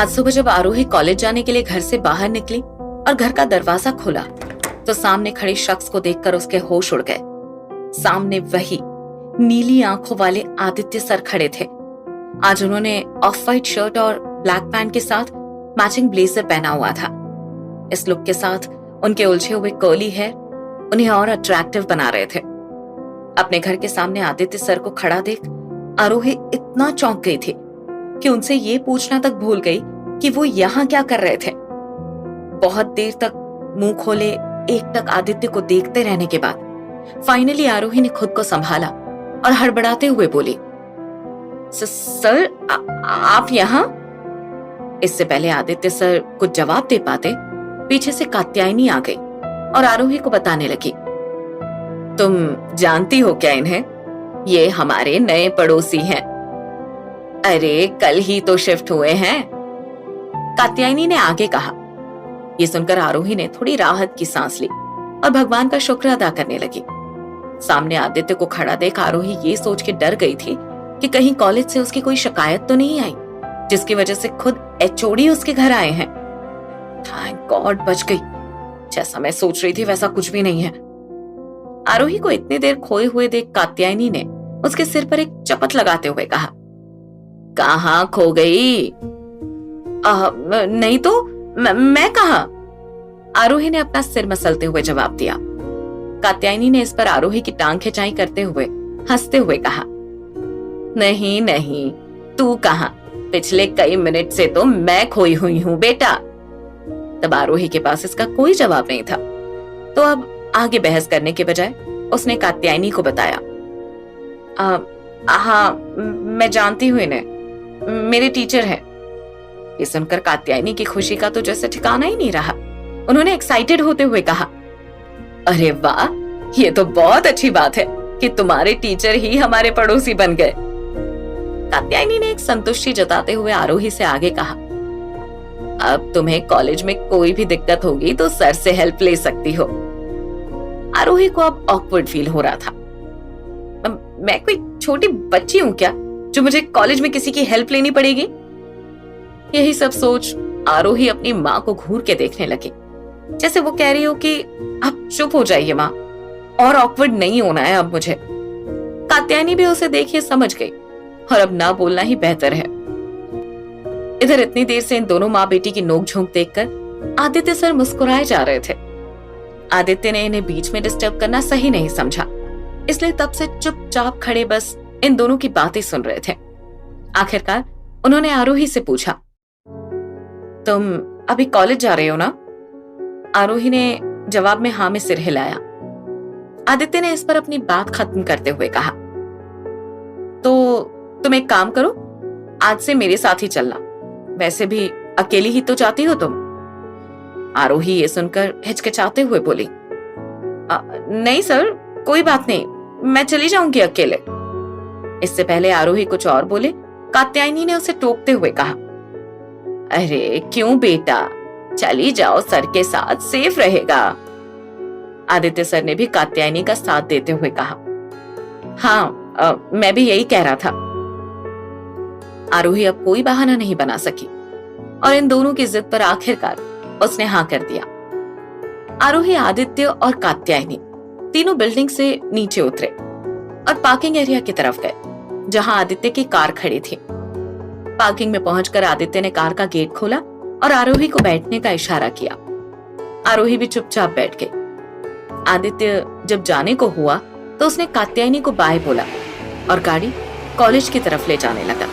आज सुबह जब आरोही कॉलेज जाने के लिए घर से बाहर निकली और घर का दरवाजा खोला तो सामने खड़े शख्स को देखकर उसके होश उड़ गए। सामने वही नीली आंखों वाले आदित्य सर खड़े थे। आज उन्होंने ऑफ वाइट शर्ट और ब्लैक पैंट के साथ मैचिंग ब्लेजर पहना हुआ था। इस लुक के साथ उनके उलझे हुए कर्ली हेयर उन्हें और अट्रैक्टिव बना रहे थे। अपने घर के सामने आदित्य सर को खड़ा देख आरोही इतना चौंक गई थी कि उनसे ये पूछना तक भूल गई कि वो यहाँ क्या कर रहे थे। बहुत देर तक मुंह खोले एकटक आदित्य को देखते रहने के बाद फाइनली आरोही ने खुद को संभाला और हड़बड़ाते हुए बोली, सर आप यहाँ? इससे पहले आदित्य सर कुछ जवाब दे पाते पीछे से कात्यायनी आ गई और आरोही को बताने लगी, तुम जानती हो क्या इन्हें? ये हमारे नए पड़ोसी हैं। अरे कल ही तो शिफ्ट हुए हैं, कात्यायनी ने आगे कहा। ये सुनकर आरोही ने थोड़ी राहत की सांस ली और भगवान का शुक्र अदा करने लगी। सामने आदित्य को खड़ा देख आरोही ये सोच के डर गई थी कि कहीं कॉलेज से उसकी कोई शिकायत तो नहीं आई जिसकी वजह से खुद एचओडी उसके घर आए हैं। थैंक गॉड बच गई। जैसा मैं सोच रही थी वैसा कुछ भी नहीं है। आरोही को इतनी देर खोए हुए देख कात्यायनी ने उसके सिर पर एक चपत लगाते हुए कहा, कहाँ खो गई? नहीं तो मैं कहा? आरोही ने अपना सिर मसलते हुए जवाब दिया। कात्यायनी ने इस पर आरोही की टांग खिंचाई करते हुए हंसते हुए कहा, नहीं नहीं तू कहाँ, पिछले कई मिनट से तो मैं खोई हुई हूं बेटा। तब आरोही के पास इसका कोई जवाब नहीं था, तो अब आगे बहस करने के बजाय उसने कात्यायनी को बताया, हाँ मैं जानती हूँ इन्हें, मेरे टीचर हैं। ये सुनकर कात्यायनी की खुशी का तो जैसे ठिकाना ही नहीं रहा। उन्होंने एक्साइटेड होते हुए कहा, अरे वाह, ये तो बहुत अच्छी बात है कि तुम्हारे टीचर ही हमारे पड़ोसी बन गए। कात्यायनी ने एक संतुष्टि जताते हुए आरोही से आगे कहा, अब तुम्हें कॉलेज में कोई भी दिक्कत होगी तो सर से हेल्प ले सकती हो। आरोही को अब ऑकवर्ड फील हो रहा था। मैं कोई छोटी बच्ची हूं क्या जो मुझे कॉलेज में किसी की हेल्प लेनी पड़ेगी? यही सब सोच आरोही अपनी माँ को घूर के देखने लगी, जैसे वो कह रही हो कि अब चुप हो जाइए माँ, और ऑकवर्ड नहीं होना है अब मुझे। कात्यायनी भी उसे देखिए समझ गई और अब ना बोलना ही बेहतर है। इधर इतनी देर से इन दोनों माँ बेटी की नोकझोंक देखकर आदित्य सर मुस्कुराए जा रहे थे। आदित्य ने इन्हें बीच में डिस्टर्ब करना सही नहीं समझा, इसलिए तब से चुपचाप खड़े बस इन दोनों की बातें सुन रहे थे। आखिरकार उन्होंने आरोही से पूछा, तुम अभी कॉलेज जा रहे हो ना? आरोही ने जवाब में हाँ में सिर हिलाया। आदित्य ने इस पर अपनी बात खत्म करते हुए कहा, तो तुम एक काम करो, आज से मेरे साथ ही चलना, वैसे भी अकेली ही तो जाती हो तुम। आरोही ये सुनकर हिचकिचाते हुए बोली, नहीं सर कोई बात नहीं, मैं चली जाऊंगी अकेले। इससे पहले आरोही कुछ और बोले, कात्यायनी ने उसे टोकते हुए कहा, अरे क्यों बेटा, चली जाओ सर के साथ, सेफ रहेगा। आदित्य सर ने भी कात्यायनी का साथ देते हुए कहा, हाँ मैं भी यही कह रहा था। आरोही अब कोई बहाना नहीं बना सकी और इन दोनों की जिद पर आखिरकार उसने हाँ कर दिया। आरोही, आदित्य और कात्यायनी तीनों बिल्डिंग से नीचे उतरे और पार्किंग एरिया की तरफ गए जहां आदित्य की कार खड़ी थी। पार्किंग में पहुंचकर आदित्य ने कार का गेट खोला और आरोही को बैठने का इशारा किया। आरोही भी चुपचाप बैठ गई। आदित्य जब जाने को हुआ तो उसने कात्यायनी को बाय बोला और गाड़ी कॉलेज की तरफ ले जाने लगा।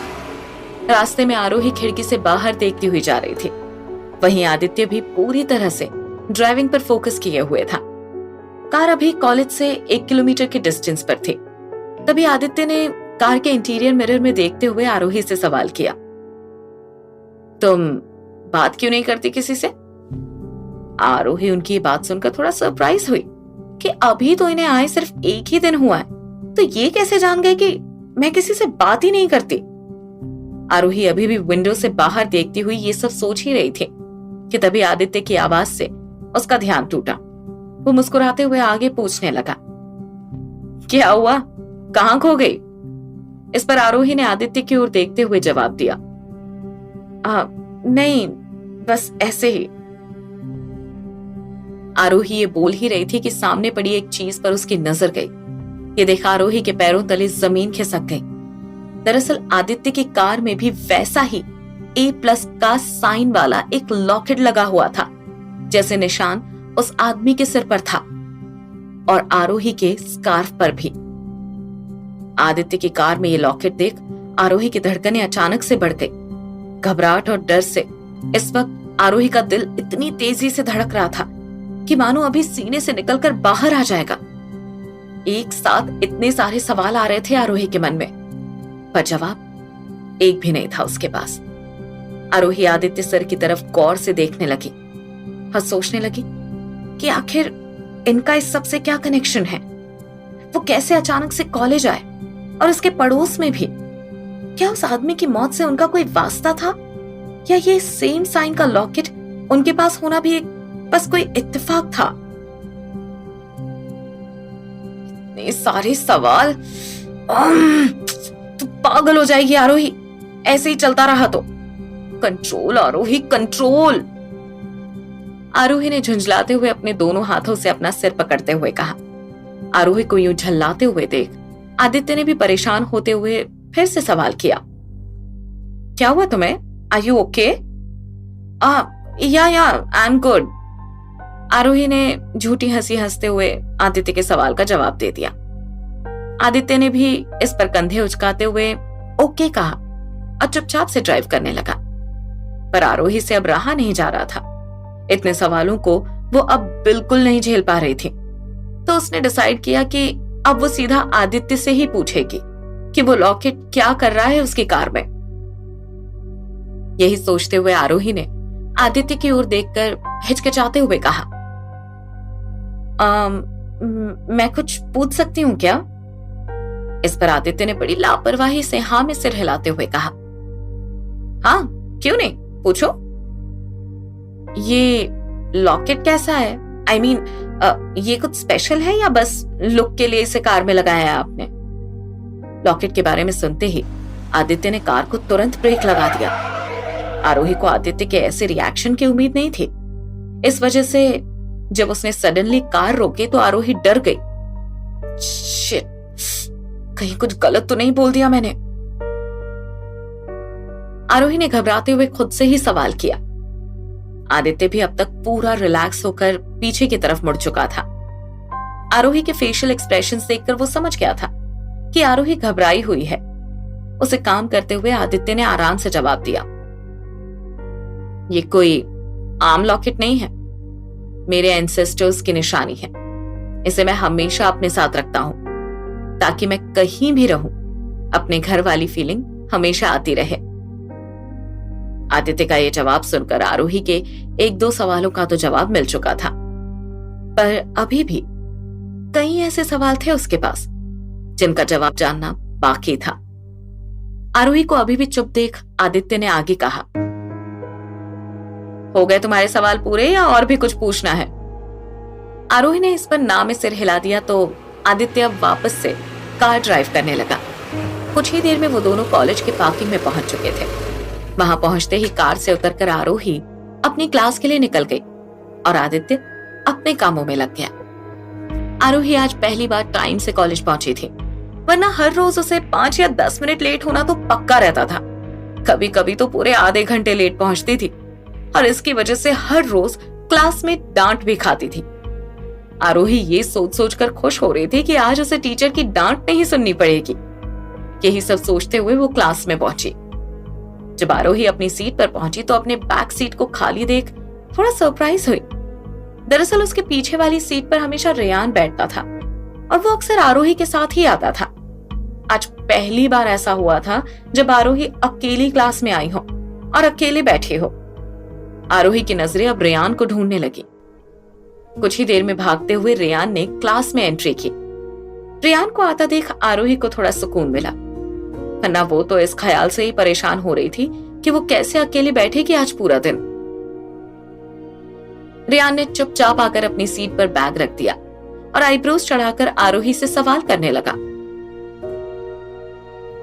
रास्ते में आरोही खिड़की से बाहर देखती हुई जा रही थी, वहीं आदित्य भी पूरी तरह से ड्राइविंग पर फोकस किए हुए था। कार अभी कॉलेज से 1 किलोमीटर के डिस्टेंस पर थी। तभी आदित्य ने कार के इंटीरियर मिरर में देखते हुए आरोही से सवाल किया, तुम बात क्यों नहीं करती किसी से? आरोही उनकी ये बात सुनकर थोड़ा सरप्राइज हुई कि अभी तो इन्हें आए सिर्फ 1 ही दिन हुआ है, तो ये कैसे जान गए कि मैं किसी से बात ही नहीं करती। आरोही अभी भी विंडो से बाहर देखती हुई ये सब सोच ही रही थी कि तभी आदित्य की आवाज से उसका ध्यान टूटा। वो मुस्कुराते हुए आगे पूछने लगा, क्या हुआ, कहाँ खो गई? इस पर आरोही ने आदित्य की ओर देखते हुए जवाब दिया, नहीं, बस ऐसे ही। आरोही ये बोल ही रही थी कि सामने पड़ी एक चीज पर उसकी नजर गई। ये देख आरोही के पैरों तले जमीन खिसक गई। दरअसल आदित्य की कार में भी वैसा ही A+ का साइन वाला एक लॉकेट लगा हुआ था, जैसे निशान उस आदमी के सिर पर था और आरोही के स्कार्फ पर भी। आदित्य की कार में ये लॉकेट देख आरोही की धड़कनें अचानक से बढ़ गई। घबराहट और डर से इस वक्त आरोही का दिल इतनी तेजी से धड़क रहा था कि मानो अभी सीने से निकलकर बाहर आ जाएगा। एक साथ इतने सारे सवाल आ रहे थे आरोही के मन में, पर जवाब एक भी नहीं था उसके पास। आरोही आदित्य सर की तरफ गौर से देखने लगी और सोचने लगी कि आखिर इनका इस सब से क्या कनेक्शन है। वो कैसे अचानक से कॉलेज आए और उसके पड़ोस में भी? क्या उस आदमी की मौत से उनका कोई वास्ता था, या ये सेम साइन का लॉकेट उनके पास होना भी बस कोई इत्तेफाक था? इतने सारे सवाल, तू पागल हो जाएगी आरोही, ऐसे ही चलता रहा तो। कंट्रोल आरोही, कंट्रोल। आरोही ने झुंझलाते हुए अपने दोनों हाथों से अपना सिर पकड़ते हुए कहा। आरोही को यूं झल्लाते हुए देख आदित्य ने भी परेशान होते हुए फिर से सवाल किया, क्या हुआ तुम्हें? Are you okay? या आई एम गुड। आरोही ने झूठी हंसी हंसते हुए आदित्य के सवाल का जवाब दे दिया। आदित्य ने भी इस पर कंधे उचकाते हुए ओके कहा और चुपचाप से ड्राइव करने लगा। पर आरोही से अब रहा नहीं जा रहा था। इतने सवालों को वो अब बिल्कुल नहीं झेल पा रही थी, तो उसने डिसाइड किया कि अब वो सीधा आदित्य से ही पूछेगी कि वो लॉकेट क्या कर रहा है उसकी कार में। यही सोचते हुए आरोही ने आदित्य की ओर देखकर हिचकिचाते हुए कहा, मैं कुछ पूछ सकती हूँ क्या? इस पर आदित्य ने बड़ी लापरवाही से हाँ में सिर हिलाते हुए कहा, हाँ क्यों नहीं, पूछो। ये लॉकेट कैसा है? आई मीन ये कुछ स्पेशल है या बस लुक के लिए इसे कार में लगाया है आपने? लॉकेट के बारे में सुनते ही आदित्य ने कार को तुरंत ब्रेक लगा दिया। आरोही को आदित्य के ऐसे रिएक्शन की उम्मीद नहीं थी। इस वजह से जब उसने सडनली कार रोकी तो आरोही डर गई। शिट, कहीं कुछ गलत तो नहीं बोल दिया मैंने? आरोही ने घबराते हुए खुद से ही सवाल किया। आदित्य भी अब तक पूरा रिलैक्स होकर पीछे की तरफ मुड़ चुका था। आरोही के फेशियल एक्सप्रेशंस देखकर वो समझ गया था कि आरोही घबराई हुई है। उसे काम करते हुए आदित्य ने आराम से जवाब दिया, ये कोई आम लॉकेट नहीं है, मेरे एंसेस्टर्स की निशानी है। इसे मैं हमेशा अपने साथ रखता हूं ताकि मैं कहीं भी रहूं अपने घर वाली फीलिंग हमेशा आती रहे। आदित्य का यह जवाब सुनकर आरोही के 1-2 सवालों का तो जवाब मिल चुका था, पर अभी भी कई ऐसे सवाल थे उसके पास जिनका जवाब जानना बाकी था। आरोही को अभी भी चुप देख आदित्य ने आगे कहा, हो गए तुम्हारे सवाल पूरे या और भी कुछ पूछना है? आरोही ने इस पर ना में सिर हिला दिया तो आदित्य अब वापस से कार ड्राइव करने लगा। कुछ ही देर में वो दोनों कॉलेज के पार्किंग में पहुंच चुके थे। वहां पहुंचते ही कार से उतरकर आरोही अपनी क्लास के लिए निकल गई और आदित्य अपने कामों में लग गया। आरोही आज पहली बार टाइम से कॉलेज पहुंची थी, वरना हर रोज उसे 5 या 10 मिनट लेट होना तो पक्का रहता था। कभी कभी तो पूरे आधे घंटे लेट पहुंचती थी और इसकी वजह से हर रोज क्लास में डांट भी खाती थी। आरोही ये सोच सोचकर खुश हो रही थी कि आज उसे टीचर की डांट नहीं सुननी पड़ेगी। यही सब सोचते हुए वो क्लास में पहुंची। जब आरोही अपनी सीट पर पहुंची तो अपने बैक सीट को खाली देख थोड़ा सरप्राइज हुई। दरअसल उसके पीछे वाली सीट पर हमेशा रेयान बैठता था और वो अक्सर आरोही के साथ ही आता था। आज पहली बार ऐसा हुआ था जब आरोही अकेली क्लास में आई हो और अकेले बैठी हो। आरोही की नजरें अब रेयान को ढूंढने लगी। कुछ ही देर में भागते हुए रेयान ने क्लास में एंट्री की। रेयान को आता देख आरोही को थोड़ा सुकून मिला, वरना वो तो इस ख्याल से ही परेशान हो रही थी कि वो कैसे अकेले बैठेगी आज पूरा दिन। रेयान ने चुपचाप आकर अपनी सीट पर बैग रख दिया और आईब्रोज चढ़ाकर आरोही से सवाल करने लगा,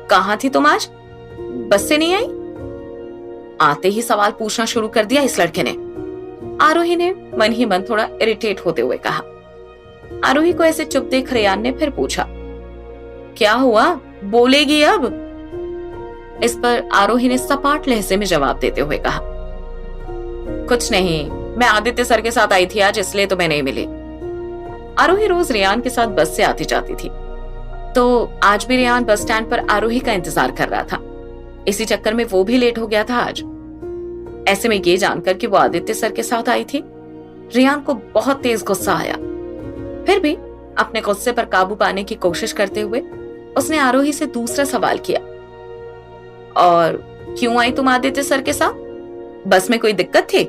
कहां थी तुम आज? बस से नहीं आई? आते ही सवाल पूछना शुरू कर दिया इस लड़के ने। आरोही ने मन ही मन थोड़ा इरिटेट होते हुए कहा। आरोही को ऐसे चुप देख रेयान ने फिर पूछा, क्या हुआ, बोलेगी अब? इस पर आरोही ने सपाट लहजे में जवाब देते हुए कहा, कुछ नहीं, मैं आदित्य सर के साथ आई थी आज, इसलिए तुम्हें नहीं मिली। आरोही रोज रेयान के साथ बस से आती जाती थी, तो आज भी रेयान बस स्टैंड पर आरोही का इंतजार कर रहा था। इसी चक्कर में वो भी लेट हो गया था आज। ऐसे में ये जानकर कि वो आदित्य सर के साथ आई थी, रेयान को बहुत तेज गुस्सा आया। फिर भी अपने गुस्से पर काबू पाने की कोशिश करते हुए उसने आरोही से दूसरा सवाल किया, और क्यों आई तुम आदित्य सर के साथ? बस में कोई दिक्कत थी?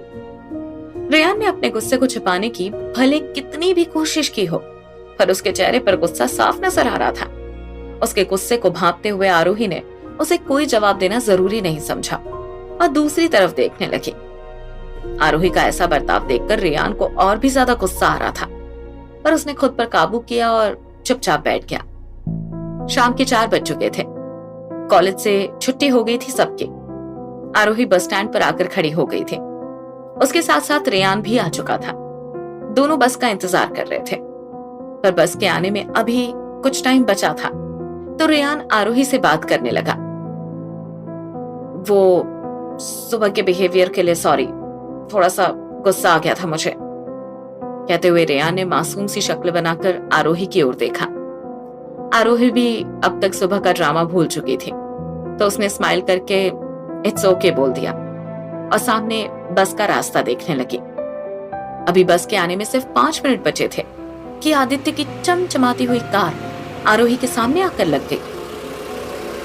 रेयान ने अपने गुस्से को छिपाने की भले कितनी भी कोशिश की हो, पर उसके चेहरे पर गुस्सा साफ नजर आ रहा था। उसके गुस्से को भांपते हुए आरोही ने उसे कोई जवाब देना जरूरी नहीं समझा और दूसरी तरफ देखने लगी। आरोही का ऐसा बर्ताव देखकर रेयान को और भी ज्यादा गुस्सा आ रहा था, पर उसने खुद पर काबू किया और चुपचाप बैठ गया। शाम के 4 बज चुके थे। कॉलेज से छुट्टी हो गई थी सबकी। आरोही बस स्टैंड पर आकर खड़ी हो गई थी। उसके साथ साथ रेयान भी आ चुका था। दोनों बस का इंतजार कर रहे थे, पर बस के आने में अभी कुछ टाइम बचा था, तो रेयान आरोही से बात करने लगा। वो सुबह के बिहेवियर के लिए सॉरी, थोड़ा सा गुस्सा आ गया था मुझे, कहते हुए रेयान ने मासूम सी शक्ल बनाकर आरोही की ओर देखा। आरोही भी अब तक सुबह का ड्रामा भूल चुकी थी, तो उसने स्माइल करके इट्स ओके बोल दिया और सामने बस का रास्ता देखने लगी। अभी बस के आने में सिर्फ 5 मिनट बचे थे कि आदित्य की चमचमाती हुई कार आरोही के सामने आकर लग गई।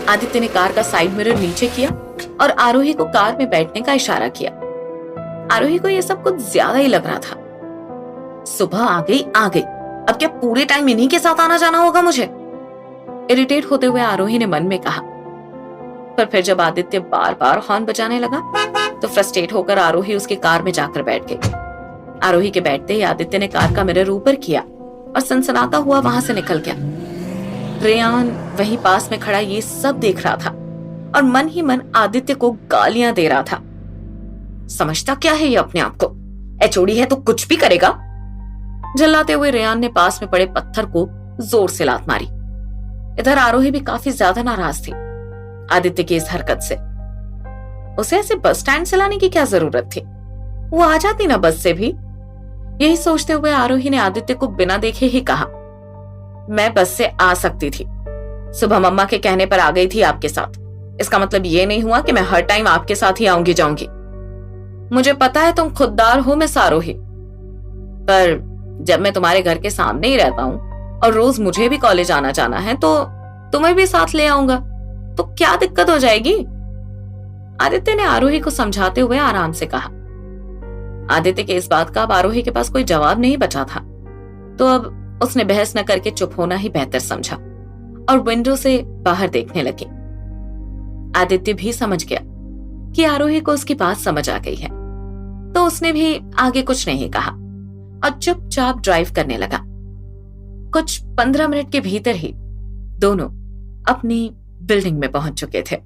आदित्य ने कार का साइड मिरर नीचे किया और आरोही को कार में बैठने का इशारा किया। आरोही को यह सब कुछ ज्यादा ही लग रहा था। सुबह आ गई, अब क्या पूरे टाइम इन्हीं के साथ आना जाना होगा मुझे? इरिटेट होते हुए आरोही ने मन में कहा। पर फिर जब आदित्य बार बार हॉर्न बजाने लगा तो फ्रस्ट्रेट होकर आरोही उसकी कार में जाकर बैठ गई। आरोही के बैठते ही आदित्य ने कार का मिरर ऊपर किया और सनसनाता हुआ वहां से निकल गया। रेयान वहीं पास में खड़ा ये सब देख रहा था और मन ही मन आदित्य को गालियां दे रहा था। समझता क्या है ये अपने आप को, एचओडी है तो कुछ भी करेगा। जल्लाते हुए रेयान ने पास में पड़े पत्थर को जोर से लात मारी। इधर आरोही भी काफी ज्यादा नाराज थी आदित्य की इस हरकत से। उसे ऐसे बस स्टैंड से लाने की क्या जरूरत थी, वो आ जाती ना बस से भी। यही सोचते हुए आरोही ने आदित्य को बिना देखे ही कहा, मैं बस से आ सकती थी, सुबह मम्मा के कहने पर आ गई थी आपके साथ। इसका मतलब ये नहीं हुआ कि मैं हर टाइम आपके साथ ही आऊंगी जाऊंगी। मुझे पता है तुम खुददार हो मिस आरोही, पर जब मैं तुम्हारे घर के सामने ही रहता हूँ और रोज मुझे भी कॉलेज आना जाना है तो तुम्हें भी साथ ले आऊंगा, तो क्या दिक्कत हो जाएगी? आदित्य ने आरोही को समझाते हुए आराम से कहा। आदित्य के इस बात का अब आरोही के पास कोई जवाब नहीं बचा था, तो अब उसने बहस न करके चुप होना ही बेहतर समझा और विंडो से बाहर देखने लगी। आदित्य भी समझ गया कि आरोही को उसकी बात समझ आ गई है, तो उसने भी आगे कुछ नहीं कहा और चुपचाप ड्राइव करने लगा। कुछ 15 मिनट के भीतर ही दोनों अपनी बिल्डिंग में पहुंच चुके थे।